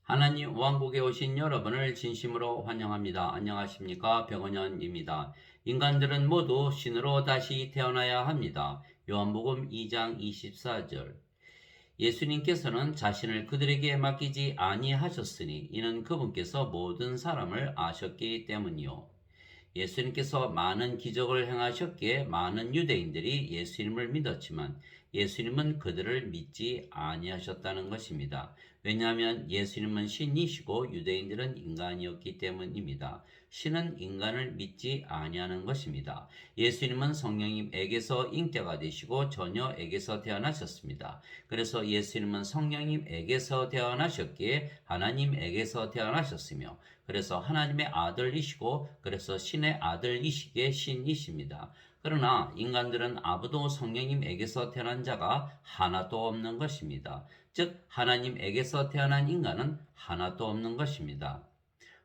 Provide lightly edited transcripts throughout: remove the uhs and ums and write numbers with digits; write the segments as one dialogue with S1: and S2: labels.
S1: 하나님 왕국에 오신 여러분을 진심으로 환영합니다. 안녕하십니까? 백원현입니다. 인간들은 모두 신으로 다시 태어나야 합니다. 요한복음 2장 24절. 예수님께서는 자신을 그들에게 맡기지 아니하셨으니 이는 그분께서 모든 사람을 아셨기 때문이요. 예수님께서 많은 기적을 행하셨기에 많은 유대인들이 예수님을 믿었지만 예수님은 그들을 믿지 아니하셨다는 것입니다. 왜냐하면 예수님은 신이시고 유대인들은 인간이었기 때문입니다. 신은 인간을 믿지 아니하는 것입니다. 예수님은 성령님에게서 잉태가 되시고 처녀에게서 태어나셨습니다. 그래서 예수님은 성령님에게서 태어나셨기에 하나님에게서 태어나셨으며 그래서 하나님의 아들이시고 그래서 신의 아들이시기에 신이십니다. 그러나 인간들은 아무도 성령님에게서 태어난 자가 하나도 없는 것입니다. 즉 하나님에게서 태어난 인간은 하나도 없는 것입니다.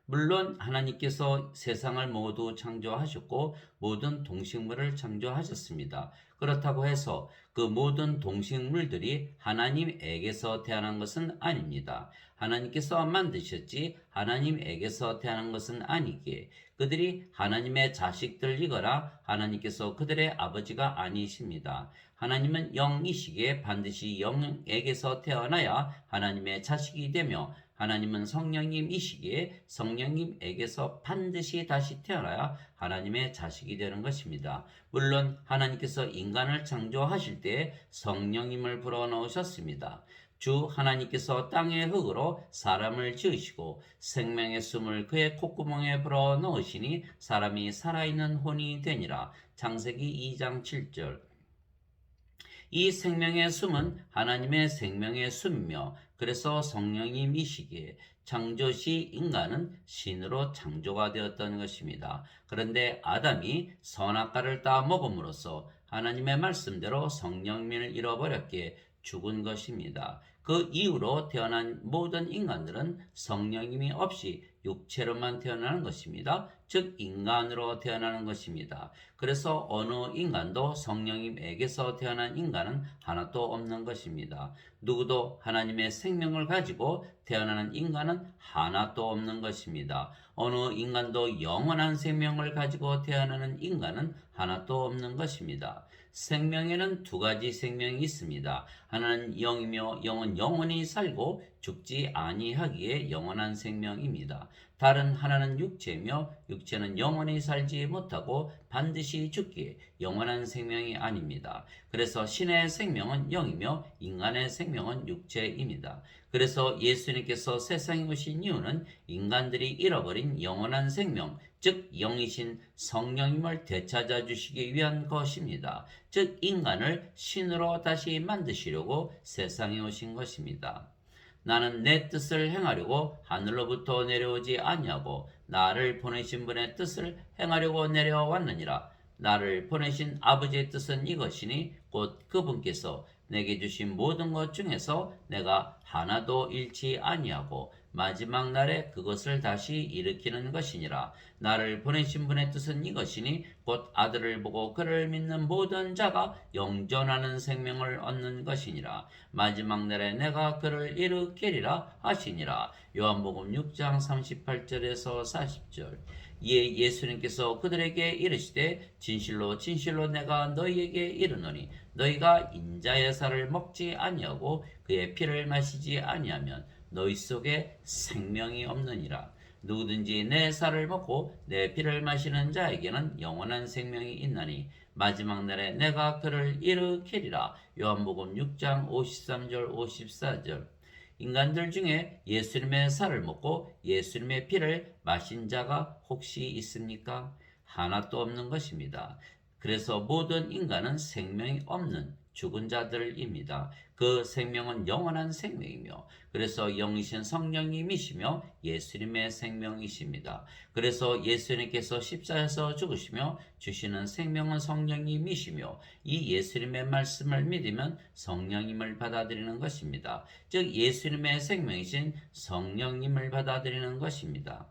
S1: 물론 하나님께서 세상을 모두 창조하셨고 모든 동식물을 창조하셨습니다. 그렇다고 해서 그 모든 동식물들이 하나님에게서 태어난 것은 아닙니다. 하나님께서 만드셨지 하나님에게서 태어난 것은 아니기에 그들이 하나님의 자식들이거나 하나님께서 그들의 아버지가 아니십니다. 하나님은 영이시기에 반드시 영에게서 태어나야 하나님의 자식이 되며 하나님은 성령님이시기에 성령님에게서 반드시 다시 태어나야 하나님의 자식이 되는 것입니다. 물론 하나님께서 인간을 창조하실 때 성령님을 불어넣으셨습니다. 주 하나님께서 땅의 흙으로 사람을 지으시고 생명의 숨을 그의 콧구멍에 불어넣으시니 사람이 살아있는 혼이 되니라. 창세기 2장 7절. 이 생명의 숨은 하나님의 생명의 숨이며 그래서 성령님이시기에 창조시 인간은 신으로 창조가 되었던 것입니다. 그런데 아담이 선악과를 따 먹음으로써 하나님의 말씀대로 성령님을 잃어버렸기에 죽은 것입니다. 그 이후로 태어난 모든 인간들은 성령님이 없이 육체로만 태어나는 것입니다. 즉 인간으로 태어나는 것입니다. 그래서 어느 인간도 성령님에게서 태어난 인간은 하나도 없는 것입니다. 누구도 하나님의 생명을 가지고 태어나는 인간은 하나도 없는 것입니다. 어느 인간도 영원한 생명을 가지고 태어나는 인간은 하나도 없는 것입니다. 생명에는 두 가지 생명이 있습니다. 하나는 영이며 영은 영원히 살고 죽지 아니하기에 영원한 생명입니다. 다른 하나는 육체며 육체는 영원히 살지 못하고 반드시 죽기에 영원한 생명이 아닙니다. 그래서 신의 생명은 영이며 인간의 생명은 육체입니다. 그래서 예수님께서 세상에 오신 이유는 인간들이 잃어버린 영원한 생명, 즉 영이신 성령님을 되찾아 주시기 위한 것입니다. 즉 인간을 신으로 다시 만드시려고 세상에 오신 것입니다. 나는 내 뜻을 행하려고 하늘로부터 내려오지 아니하고 나를 보내신 분의 뜻을 행하려고 내려왔느니라. 나를 보내신 아버지의 뜻은 이것이니 곧 그분께서 내게 주신 모든 것 중에서 내가 하나도 잃지 아니하고 마지막 날에 그것을 다시 일으키는 것이니라. 나를 보내신 분의 뜻은 이것이니 곧 아들을 보고 그를 믿는 모든 자가 영존하는 생명을 얻는 것이니라. 마지막 날에 내가 그를 일으키리라 하시니라. 요한복음 6장 38절에서 40절. 이에 예수님께서 그들에게 이르시되 진실로 진실로 내가 너희에게 이르노니 너희가 인자의 살을 먹지 아니하고 그의 피를 마시지 아니하면 너희 속에 생명이 없느니라. 누구든지 내 살을 먹고 내 피를 마시는 자에게는 영원한 생명이 있나니 마지막 날에 내가 그를 일으키리라. 요한복음 6장 53절 54절. 인간들 중에 예수님의 살을 먹고 예수님의 피를 마신 자가 혹시 있습니까? 하나도 없는 것입니다. 그래서 모든 인간은 생명이 없는 죽은 자들입니다. 그 생명은 영원한 생명이며 그래서 영이신 성령님이시며 예수님의 생명이십니다. 그래서 예수님께서 십자가에서 죽으시며 주시는 생명은 성령님이시며 이 예수님의 말씀을 믿으면 성령님을 받아들이는 것입니다. 즉 예수님의 생명이신 성령님을 받아들이는 것입니다.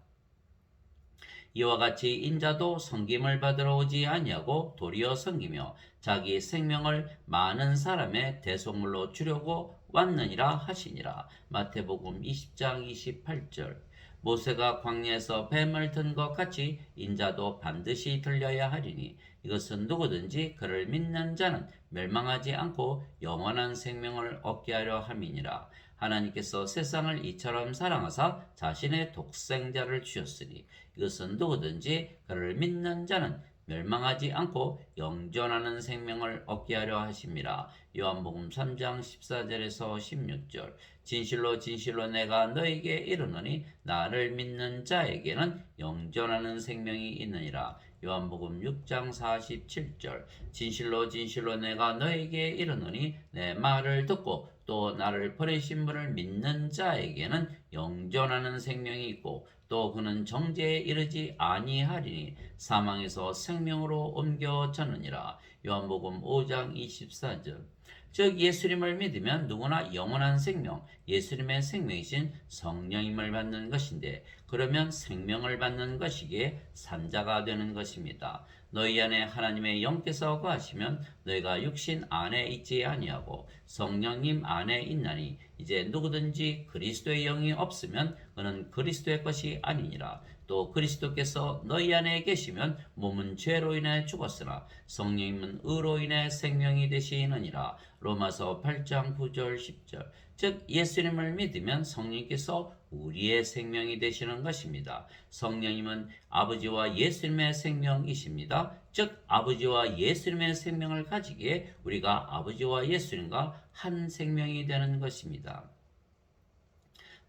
S1: 이와 같이 인자도 섬김을 받으러 오지 아니하고 도리어 섬기며 자기 생명을 많은 사람의 대속물로 주려고 왔느니라 하시니라. 마태복음 20장 28절. 모세가 광야에서 뱀을 든 것 같이 인자도 반드시 들려야 하리니 이것은 누구든지 그를 믿는 자는 멸망하지 않고 영원한 생명을 얻게 하려 함이니라. 하나님께서 세상을 이처럼 사랑하사 자신의 독생자를 주셨으니 이것은 누구든지 그를 믿는 자는 멸망하지 않고 영존하는 생명을 얻게 하려 하심이라. 요한복음 3장 14절에서 16절. 진실로 진실로 내가 너에게 이르노니 나를 믿는 자에게는 영존하는 생명이 있느니라. 요한복음 6장 47절. 진실로 진실로 내가 너에게 이르노니 내 말을 듣고 또 나를 보내신 분을 믿는 자에게는 영존하는 생명이 있고 또 그는 정죄에 이르지 아니하리니 사망에서 생명으로 옮겨졌느니라. 요한복음 5장 24절. 즉 예수님을 믿으면 누구나 영원한 생명, 예수님의 생명이신 성령임을 받는 것인데 그러면 생명을 받는 것이기에 산자가 되는 것입니다. 너희 안에 하나님의 영께서 거하시면 너희가 육신 안에 있지 아니하고 성령님 안에 있나니 이제 누구든지 그리스도의 영이 없으면 그는 그리스도의 것이 아니니라. 또 그리스도께서 너희 안에 계시면 몸은 죄로 인해 죽었으나 성령님은 의로 인해 생명이 되시느니라. 로마서 8장 9절 10절. 즉 예수님을 믿으면 성령께서 우리의 생명이 되시는 것입니다. 성령님은 아버지와 예수님의 생명이십니다. 즉 아버지와 예수님의 생명을 가지기에 우리가 아버지와 예수님과 한 생명이 되는 것입니다.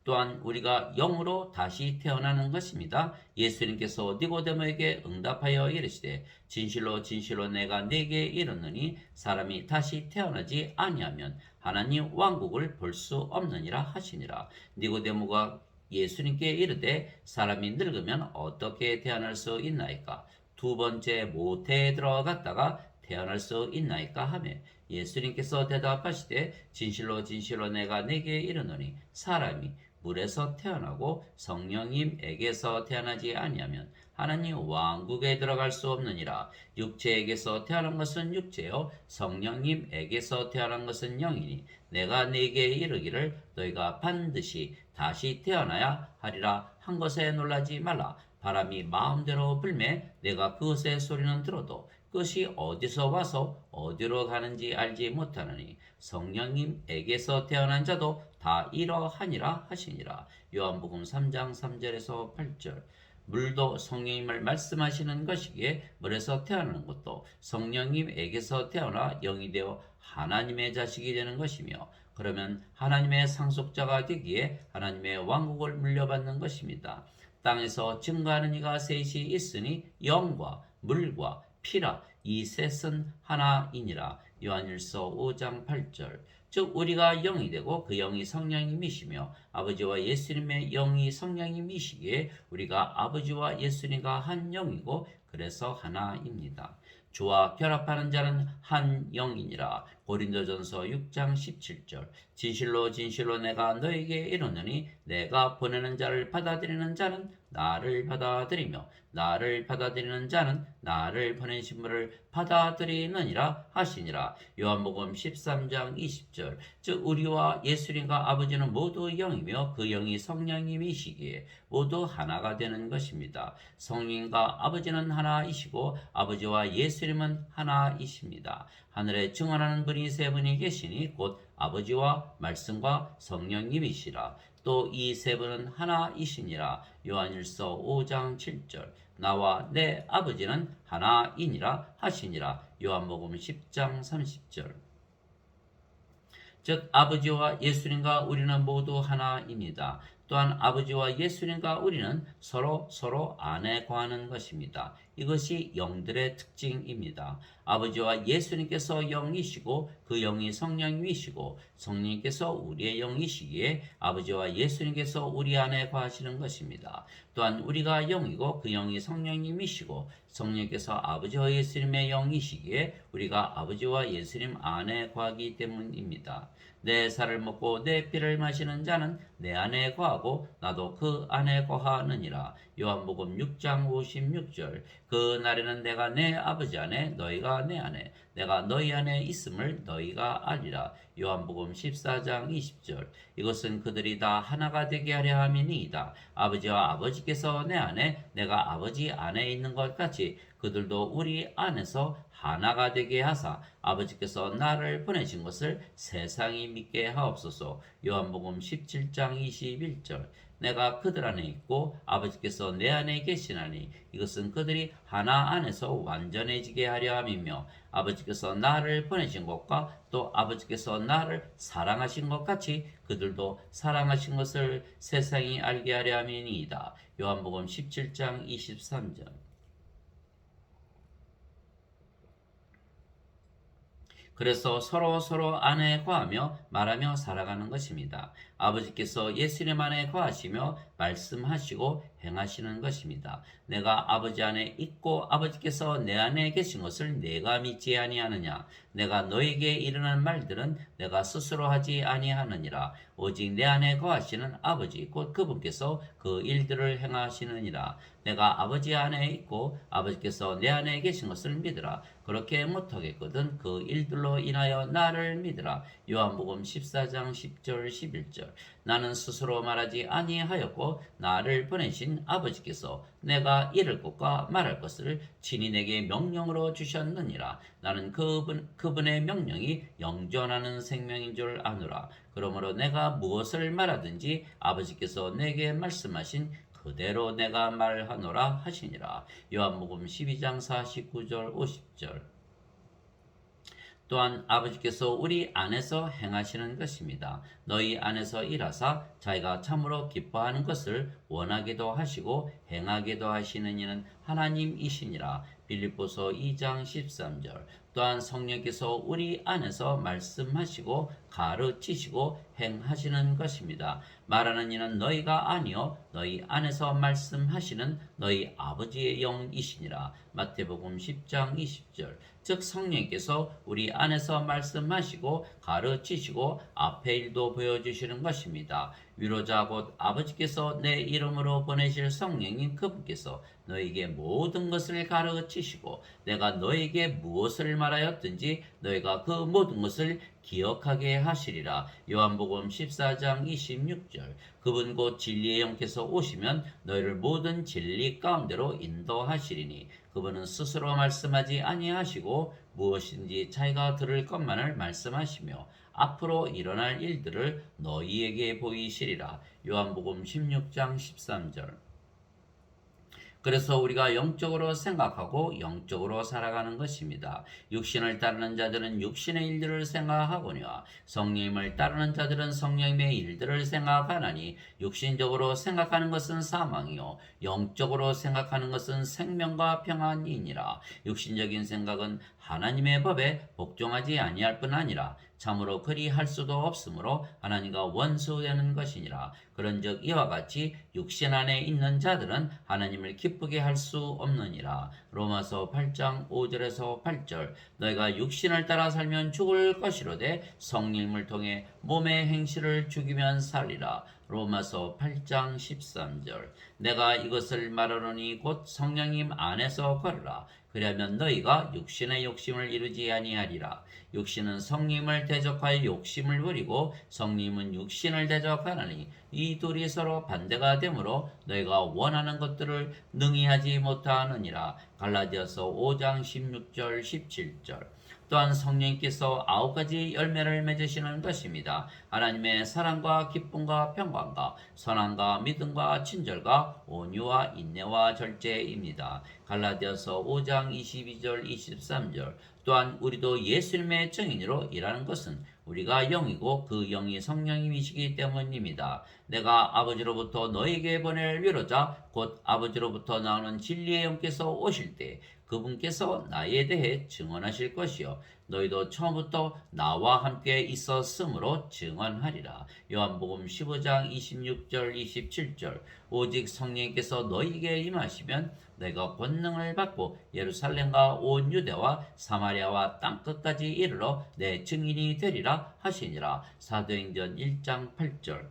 S1: 또한 우리가 영으로 다시 태어나는 것입니다. 예수님께서 니고데모에게 응답하여 이르시되 진실로 진실로 내가 네게 이르노니 사람이 다시 태어나지 아니하면 하나님 왕국을 볼 수 없느니라 하시니라. 니고데모가 예수님께 이르되 사람이 늙으면 어떻게 태어날 수 있나이까? 두 번째 모태에 들어갔다가 태어날 수 있나이까 하며 예수님께서 대답하시되 진실로 진실로 내가 네게 이르노니 사람이 물에서 태어나고 성령님에게서 태어나지 아니하면 하나님 왕국에 들어갈 수 없느니라. 육체에게서 태어난 것은 육체요 성령님에게서 태어난 것은 영이니 내가 네게 이르기를 너희가 반드시 다시 태어나야 하리라 한 것에 놀라지 말라. 바람이 마음대로 불매 내가 그것의 소리는 들어도 그것이 어디서 와서 어디로 가는지 알지 못하느니 성령님에게서 태어난 자도 다 이러하니라 하시니라. 요한복음 3장 3절에서 8절. 물도 성령님을 말씀하시는 것이기에 물에서 태어나는 것도 성령님에게서 태어나 영이 되어 하나님의 자식이 되는 것이며 그러면 하나님의 상속자가 되기에 하나님의 왕국을 물려받는 것입니다. 땅에서 증거하는 이가 셋이 있으니 영과 물과 피라 이 셋은 하나이니라. 요한일서 5장 8절. 즉 우리가 영이 되고 그 영이 성령님이시며 아버지와 예수님의 영이 성령님이시기에 우리가 아버지와 예수님과 한 영이고 그래서 하나입니다. 주와 결합하는 자는 한 영이니라. 고린도전서 6장 17절. 진실로 진실로 내가 너에게 이르노니 내가 보내는 자를 받아들이는 자는 나를 받아들이며 나를 받아들이는 자는 나를 보내신 분을 받아들이느니라 하시니라. 요한복음 13장 20절. 즉 우리와 예수님과 아버지는 모두 영이며 그 영이 성령님이시기에 모두 하나가 되는 것입니다. 성령과 아버지는 하나이시고 아버지와 예수님은 하나이십니다. 하늘에 증언하는 분이 세 분이 계시니 곧 아버지와 말씀과 성령님이시라. 또 이 세 분은 하나이시니라. 요한일서 5장 7절. 나와 내 아버지는 하나이니라 하시니라. 요한복음 10장 30절. 즉 아버지와 예수님과 우리는 모두 하나입니다. 또한 아버지와 예수님과 우리는 서로 안에 거하는 것입니다. 이것이 영들의 특징입니다. 아버지와 예수님께서 영이시고 그 영이 성령이시고 성령님께서 우리의 영이시기에 아버지와 예수님께서 우리 안에 거하시는 것입니다. 또한 우리가 영이고 그 영이 성령님이시고 성령님께서 아버지와 예수님의 영이시기에 우리가 아버지와 예수님 안에 거하기 때문입니다. 내 살을 먹고 내 피를 마시는 자는 내 안에 거하고 나도 그 안에 거하느니라. 요한복음 6장 56절. 그 날에는 내가 내 아버지 안에 너희가 내 안에 내가 너희 안에 있음을 너희가 알리라. 요한복음 14장 20절. 이것은 그들이 다 하나가 되게 하려 함이니이다. 아버지와 아버지께서 내 안에 내가 아버지 안에 있는 것 같이 그들도 우리 안에서 하나가 되게 하사 아버지께서 나를 보내신 것을 세상이 믿게 하옵소서. 요한복음 17장 21절. 내가 그들 안에 있고 아버지께서 내 안에 계시나니 이것은 그들이 하나 안에서 완전해지게 하려 함이며 아버지께서 나를 보내신 것과 또 아버지께서 나를 사랑하신 것 같이 그들도 사랑하신 것을 세상이 알게 하려 함이니이다. 요한복음 17장 23절. 그래서 서로 안에 거하며 말하며 살아가는 것입니다. 아버지께서 예수님 안에 거하시며 말씀하시고 행하시는 것입니다. 내가 아버지 안에 있고 아버지께서 내 안에 계신 것을 내가 믿지 아니하느냐? 내가 너에게 이르는 말들은 내가 스스로 하지 아니하느니라. 오직 내 안에 거하시는 아버지 곧 그분께서 그 일들을 행하시느니라. 내가 아버지 안에 있고 아버지께서 내 안에 계신 것을 믿으라. 그렇게 못하겠거든 그 일들로 인하여 나를 믿으라. 요한복음 14장 10절 11절. 나는 스스로 말하지 아니하였고 나를 보내신 아버지께서 내가 이를 것과 말할 것을 친히 내게 명령으로 주셨느니라. 나는 그분의 명령이 영존하는 생명인 줄 아노라. 그러므로 내가 무엇을 말하든지 아버지께서 내게 말씀하신 그대로 내가 말하노라 하시니라. 요한복음 12장 49절 50절. 또한 아버지께서 우리 안에서 행하시는 것입니다. 너희 안에서 일하사 자기가 참으로 기뻐하는 것을 원하기도 하시고 행하기도 하시는 이는 하나님이시니라. 빌립보서 2장 13절. 또한 성령께서 우리 안에서 말씀하시고 가르치시고 행하시는 것입니다. 말하는 이는 너희가 아니요 너희 안에서 말씀하시는 너희 아버지의 영이시니라. 마태복음 10장 20절. 즉 성령께서 우리 안에서 말씀하시고 가르치시고 앞의 일도 보여주시는 것입니다. 위로자 곧 아버지께서 내 이름으로 보내실 성령인 그분께서 너에게 모든 것을 가르치시고 내가 너에게 무엇을 말하였든지 너희가 그 모든 것을 기억하게 하시리라. 요한복음 14장 26절. 그분 곧 진리의 영께서 오시면 너희를 모든 진리 가운데로 인도하시리니 그분은 스스로 말씀하지 아니하시고 무엇인지 자기가 들을 것만을 말씀하시며 앞으로 일어날 일들을 너희에게 보이시리라. 요한복음 16장 13절. 그래서 우리가 영적으로 생각하고 영적으로 살아가는 것입니다. 육신을 따르는 자들은 육신의 일들을 생각하거니와 성령님을 따르는 자들은 성령님의 일들을 생각하나니 육신적으로 생각하는 것은 사망이요 영적으로 생각하는 것은 생명과 평안이니라. 육신적인 생각은 하나님의 법에 복종하지 아니할 뿐 아니라 참으로 그리 할 수도 없으므로 하나님과 원수되는 것이니라. 그런즉 이와 같이 육신 안에 있는 자들은 하나님을 기쁘게 할 수 없느니라. 로마서 8장 5절에서 8절. 너희가 육신을 따라 살면 죽을 것이로되 성령을 통해 몸의 행실을 죽이면 살리라. 로마서 8장 13절. 내가 이것을 말하노니 곧 성령님 안에서 걸으라. 그러면 너희가 육신의 욕심을 이루지 아니하리라. 육신은 성령을 대적하여 욕심을 부리고 성령은 육신을 대적하나니 이 둘이 서로 반대가 되므로 너희가 원하는 것들을 능히 하지 못하느니라. 갈라디아서 5장 16절 17절. 또한 성령께서 9가지 열매를 맺으시는 것입니다. 하나님의 사랑과 기쁨과 평강과 선함과 믿음과 친절과 온유와 인내와 절제입니다. 갈라디아서 5장 22절 23절. 또한 우리도 예수님의 증인으로 일하는 것은 우리가 영이고 그 영이 성령님이시기 때문입니다. 내가 아버지로부터 너에게 보낼 위로자 곧 아버지로부터 나오는 진리의 영께서 오실 때 그분께서 나에 대해 증언하실 것이요 너희도 처음부터 나와 함께 있었으므로 증언하리라. 요한복음 15장 26절 27절 오직 성령께서 너희에게 임하시면 너희가 권능을 받고 예루살렘과 온 유대와 사마리아와 땅끝까지 이르러 내 증인이 되리라 하시니라. 사도행전 1장 8절.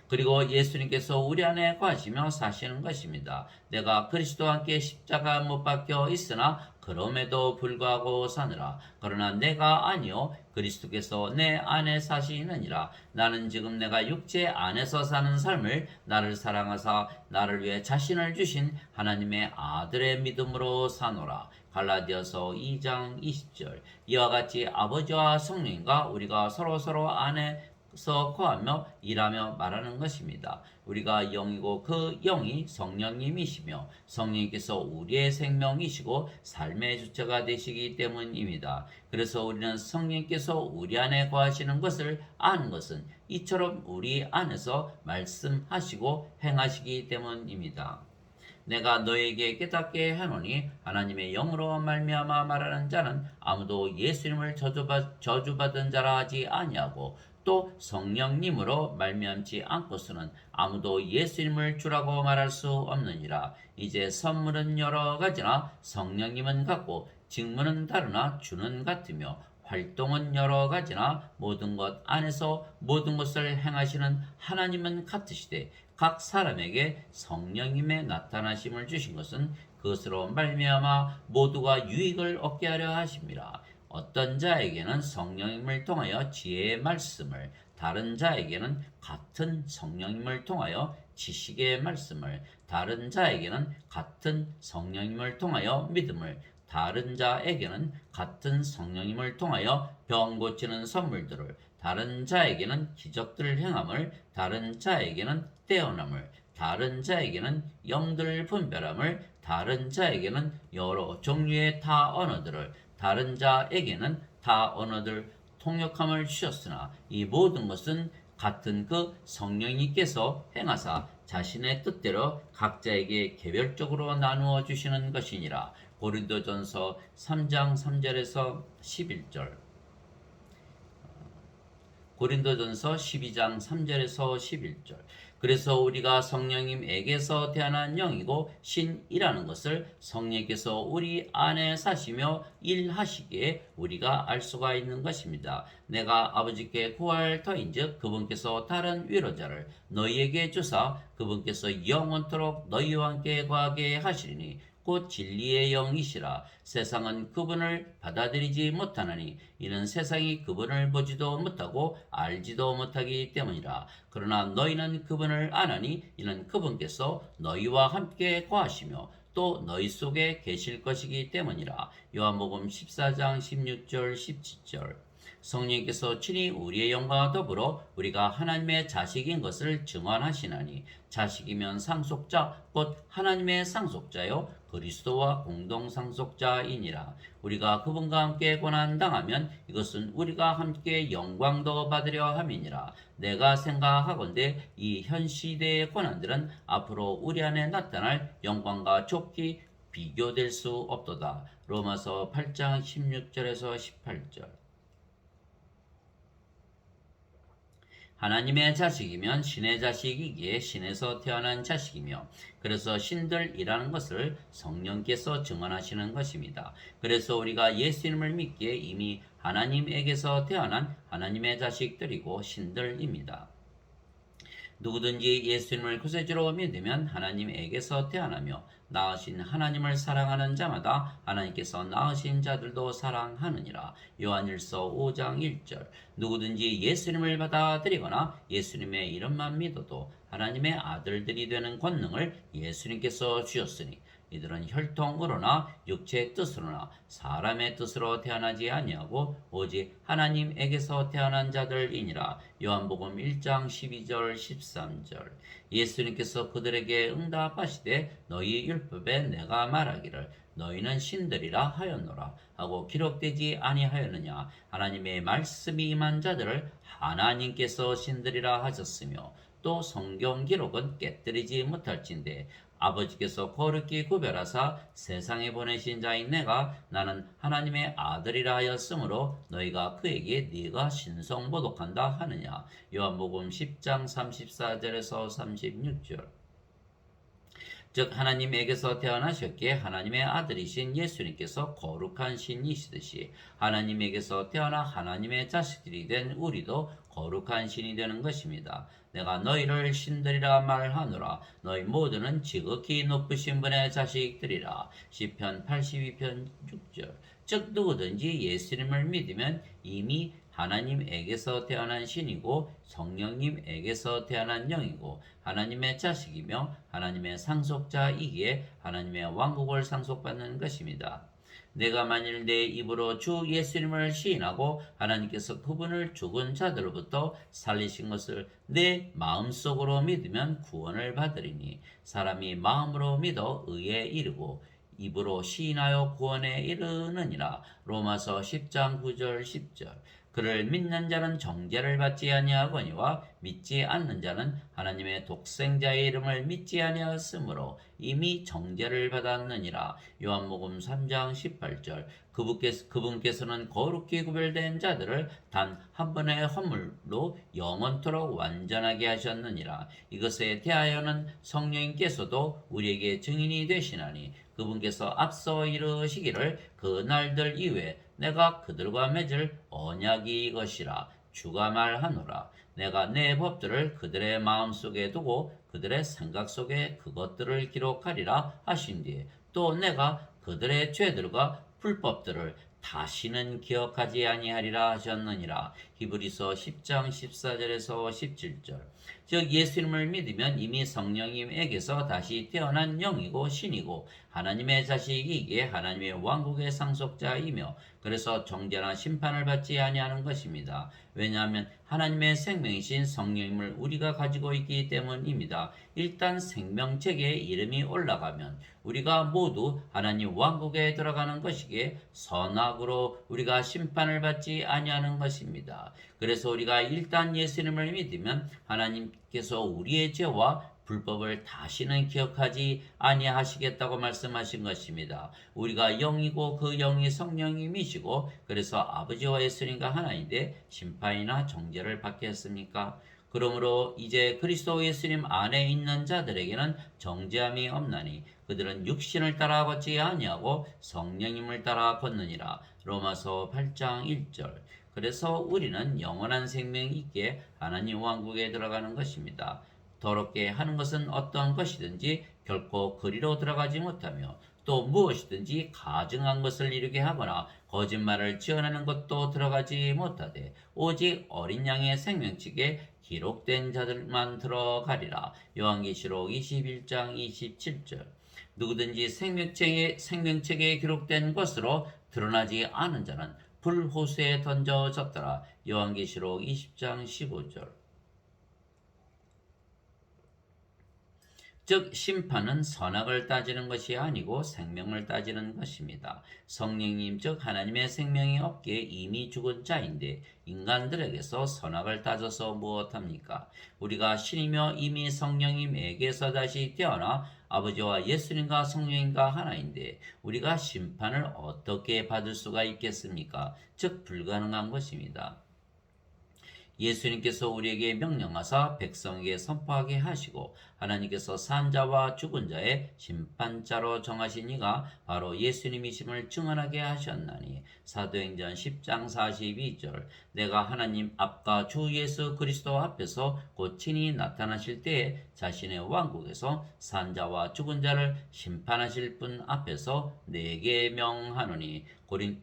S1: 그리고 예수님께서 우리 안에 거하시며 사시는 것입니다. 내가 그리스도와 함께 십자가 못 박혀 있으나 그럼에도 불구하고 사느라. 그러나 내가 아니요 그리스도께서 내 안에 사시느니라. 나는 지금 내가 육체 안에서 사는 삶을 나를 사랑하사 나를 위해 자신을 주신 하나님의 아들의 믿음으로 사노라. 갈라디아서 2장 20절. 이와 같이 아버지와 성령과 우리가 서로 안에서 거하며 일하며 말하는 것입니다. 우리가 영이고 그 영이 성령님이시며 성령님께서 우리의 생명이시고 삶의 주체가 되시기 때문입니다. 그래서 우리는 성령님께서 우리 안에 거하시는 것을 아는 것은 이처럼 우리 안에서 말씀하시고 행하시기 때문입니다. 내가 너에게 깨닫게 하노니 하나님의 영으로 말미암아 말하는 자는 아무도 예수님을 저주받은 자라 하지 아니하고 또 성령님으로 말미암지 않고서는 아무도 예수님을 주라고 말할 수 없느니라. 이제 선물은 여러 가지나 성령님은 같고 직분은 다르나 주는 같으며 활동은 여러 가지나 모든 것 안에서 모든 것을 행하시는 하나님은 같으시되 각 사람에게 성령님의 나타나심을 주신 것은 그것으로 말미암아 모두가 유익을 얻게 하려 하심이라. 어떤 자에게는 성령님을 통하여 지혜의 말씀을, 다른 자에게는 같은 성령님을 통하여 지식의 말씀을, 다른 자에게는 같은 성령님을 통하여 믿음을, 다른 자에게는 같은 성령님을 통하여 병 고치는 선물들을, 다른 자에게는 기적들을 행함을, 다른 자에게는 떼어남을, 다른 자에게는 영들 분별함을, 다른 자에게는 여러 종류의 타 언어들을, 다른 자에게는 타 언어들 통역함을 주셨으나 이 모든 것은 같은 그 성령님께서 행하사 자신의 뜻대로 각자에게 개별적으로 나누어 주시는 것이니라. 고린도전서 3장 3절에서 11절. 고린도전서 12장 3절에서 11절. 그래서 우리가 성령님에게서 태어난 영이고 신이라는 것을 성령께서 우리 안에 사시며 일하시기에 우리가 알 수가 있는 것입니다. 내가 아버지께 구할 터인즉 그분께서 다른 위로자를 너희에게 주사 그분께서 영원토록 너희와 함께 거하게 하시리니 곧 진리의 영이시라. 세상은 그분을 받아들이지 못하나니 이는 세상이 그분을 보지도 못하고 알지도 못하기 때문이라. 그러나 너희는 그분을 아나니 이는 그분께서 너희와 함께 거하시며 또 너희 속에 계실 것이기 때문이라. 요한복음 14장 16절 17절. 성령께서 친히 우리의 영광과 더불어 우리가 하나님의 자식인 것을 증언하시나니 자식이면 상속자 곧 하나님의 상속자요 그리스도와 공동 상속자이니라. 우리가 그분과 함께 고난당하면 이것은 우리가 함께 영광도 받으려 함이니라. 내가 생각하건대 이 현 시대의 고난들은 앞으로 우리 안에 나타날 영광과 좋게 비교될 수 없도다. 로마서 8장 16절에서 18절. 하나님의 자식이면 신의 자식이기에 신에서 태어난 자식이며 그래서 신들이라는 것을 성령께서 증언하시는 것입니다. 그래서 우리가 예수님을 믿기에 이미 하나님에게서 태어난 하나님의 자식들이고 신들입니다. 누구든지 예수님을 구세주로 믿으면 하나님에게서 태어나며 낳으신 하나님을 사랑하는 자마다 하나님께서 낳으신 자들도 사랑하느니라. 요한일서 5장 1절. 누구든지 예수님을 받아들이거나 예수님의 이름만 믿어도 하나님의 아들들이 되는 권능을 예수님께서 주셨으니 이들은 혈통으로나 육체의 뜻으로나 사람의 뜻으로 태어나지 아니하고 오직 하나님에게서 태어난 자들이니라. 요한복음 1장 12절 13절. 예수님께서 그들에게 응답하시되 너희 율법에 내가 말하기를 너희는 신들이라 하였노라 하고 기록되지 아니하였느냐. 하나님의 말씀이 임한 자들을 하나님께서 신들이라 하셨으며 또 성경 기록은 깨뜨리지 못할진대 아버지께서 거룩히 구별하사 세상에 보내신 자인 내가 나는 하나님의 아들이라 하였으므로 너희가 그에게 네가 신성모독한다 하느냐. 요한복음 10장 34절에서 36절. 즉 하나님에게서 태어나셨기에 하나님의 아들이신 예수님께서 거룩한 신이시듯이 하나님에게서 태어나 하나님의 자식들이 된 우리도 거룩한 신이 되는 것입니다. 내가 너희를 신들이라 말하노라. 너희 모두는 지극히 높으신 분의 자식들이라. 시편 82편 6절. 즉 누구든지 예수님을 믿으면 이미 하나님에게서 태어난 신이고 성령님에게서 태어난 영이고 하나님의 자식이며 하나님의 상속자이기에 하나님의 왕국을 상속받는 것입니다. 내가 만일 내 입으로 주 예수님을 시인하고 하나님께서 그분을 죽은 자들로부터 살리신 것을 내 마음속으로 믿으면 구원을 받으리니 사람이 마음으로 믿어 의에 이르고 입으로 시인하여 구원에 이르느니라. 로마서 10장 9절 10절. 그를 믿는 자는 정죄를 받지 아니하거니와 믿지 않는 자는 하나님의 독생자의 이름을 믿지 아니하였으므로 이미 정죄를 받았느니라. 요한복음 3장 18절. 그분께서는 거룩히 구별된 자들을 단 한 번의 허물로 영원토록 완전하게 하셨느니라. 이것에 대하여는 성령님께서도 우리에게 증인이 되시나니 그분께서 앞서 이르시기를 그 날들 이후에 내가 그들과 맺을 언약이 이것이라. 주가 말하노라. 내가 내 법들을 그들의 마음속에 두고 그들의 생각 속에 그것들을 기록하리라 하신 뒤에 또 내가 그들의 죄들과 불법들을 다시는 기억하지 아니하리라 하셨느니라. 히브리서 10장 14절에서 17절. 즉 예수님을 믿으면 이미 성령님에게서 다시 태어난 영이고 신이고 하나님의 자식이기에 하나님의 왕국의 상속자이며 그래서 정죄나 심판을 받지 아니하는 것입니다. 왜냐하면 하나님의 생명이신 성령님을 우리가 가지고 있기 때문입니다. 일단 생명책에 이름이 올라가면 우리가 모두 하나님 왕국에 들어가는 것이기에 선악으로 우리가 심판을 받지 아니하는 것입니다. 그래서 우리가 일단 예수님을 믿으면 하나님께서 우리의 죄와 불법을 다시는 기억하지 아니하시겠다고 말씀하신 것입니다. 우리가 영이고 그 영이 성령님이시고 그래서 아버지와 예수님과 하나인데 심판이나 정죄를 받겠습니까? 그러므로 이제 그리스도 예수님 안에 있는 자들에게는 정죄함이 없나니 그들은 육신을 따라 걷지 아니하고 성령님을 따라 걷느니라. 로마서 8장 1절. 그래서 우리는 영원한 생명이 있기에 하나님 왕국에 들어가는 것입니다. 더럽게 하는 것은 어떤 것이든지 결코 그리로 들어가지 못하며 또 무엇이든지 가증한 것을 이루게 하거나 거짓말을 지어내는 것도 들어가지 못하되 오직 어린 양의 생명책에 기록된 자들만 들어가리라. 요한계시록 21장 27절. 누구든지 생명책에 기록된 것으로 드러나지 않은 자는 불호수에 던져졌더라. 요한계시록 20장 15절. 즉 심판은 선악을 따지는 것이 아니고 생명을 따지는 것입니다. 성령님 즉 하나님의 생명이 없기에 이미 죽은 자인데 인간들에게서 선악을 따져서 무엇합니까? 우리가 신이며 이미 성령님에게서 다시 태어나 아버지와 예수님과 성령님과 하나인데 우리가 심판을 어떻게 받을 수가 있겠습니까? 즉 불가능한 것입니다. 예수님께서 우리에게 명령하사 백성에게 선포하게 하시고 하나님께서 산자와 죽은 자의 심판자로 정하신 이가 바로 예수님이심을 증언하게 하셨나니 사도행전 10장 42절. 내가 하나님 앞과 주 예수 그리스도 앞에서 곧 친히 나타나실 때에 자신의 왕국에서 산자와 죽은 자를 심판하실 분 앞에서 내게 명하노니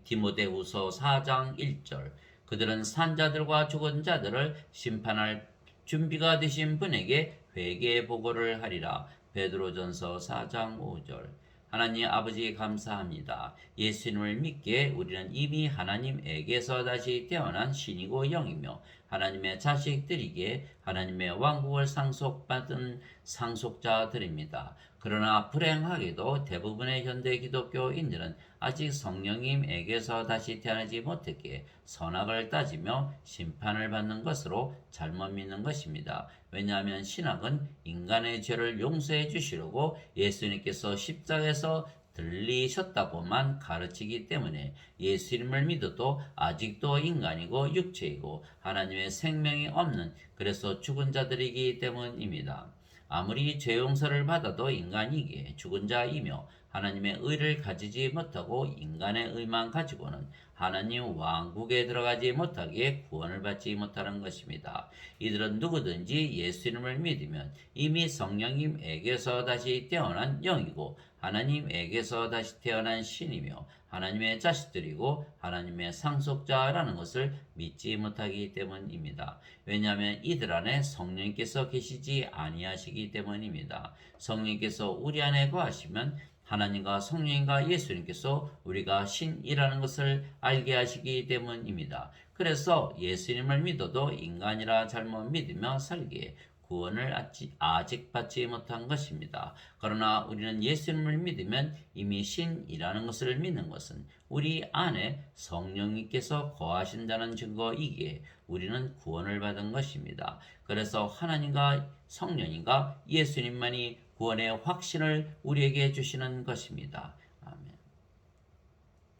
S1: 디모데후서 4장 1절. 그들은 산자들과 죽은 자들을 심판할 준비가 되신 분에게 회개 보고를 하리라. 베드로전서 4장 5절. 하나님 아버지 감사합니다. 예수님을 믿기에 우리는 이미 하나님에게서 다시 태어난 신이고 영이며 하나님의 자식들이기에 하나님의 왕국을 상속받은 상속자들입니다. 그러나 불행하게도 대부분의 현대 기독교인들은 아직 성령님에게서 다시 태어나지 못했기에 선악을 따지며 심판을 받는 것으로 잘못 믿는 것입니다. 왜냐하면 신학은 인간의 죄를 용서해 주시려고 예수님께서 십자가에서 들리셨다고만 가르치기 때문에 예수님을 믿어도 아직도 인간이고 육체이고 하나님의 생명이 없는 그래서 죽은 자들이기 때문입니다. 아무리 죄 용서를 받아도 인간이기에 죽은 자이며 하나님의 의를 가지지 못하고 인간의 의만 가지고는 하나님 왕국에 들어가지 못하기에 구원을 받지 못하는 것입니다. 이들은 누구든지 예수님을 믿으면 이미 성령님에게서 다시 태어난 영이고 하나님에게서 다시 태어난 신이며 하나님의 자식들이고 하나님의 상속자라는 것을 믿지 못하기 때문입니다. 왜냐하면 이들 안에 성령께서 계시지 아니하시기 때문입니다. 성령께서 우리 안에 거하시면 하나님과 성령과 예수님께서 우리가 신이라는 것을 알게 하시기 때문입니다. 그래서 예수님을 믿어도 인간이라 잘못 믿으며 살기에 구원을 아직 받지 못한 것입니다. 그러나 우리는 예수님을 믿으면 이미 신이라는 것을 믿는 것은 우리 안에 성령님께서 거하신다는 증거이기에 우리는 구원을 받은 것입니다. 그래서 하나님과 성령님과 예수님만이 구원의 확신을 우리에게 주시는 것입니다.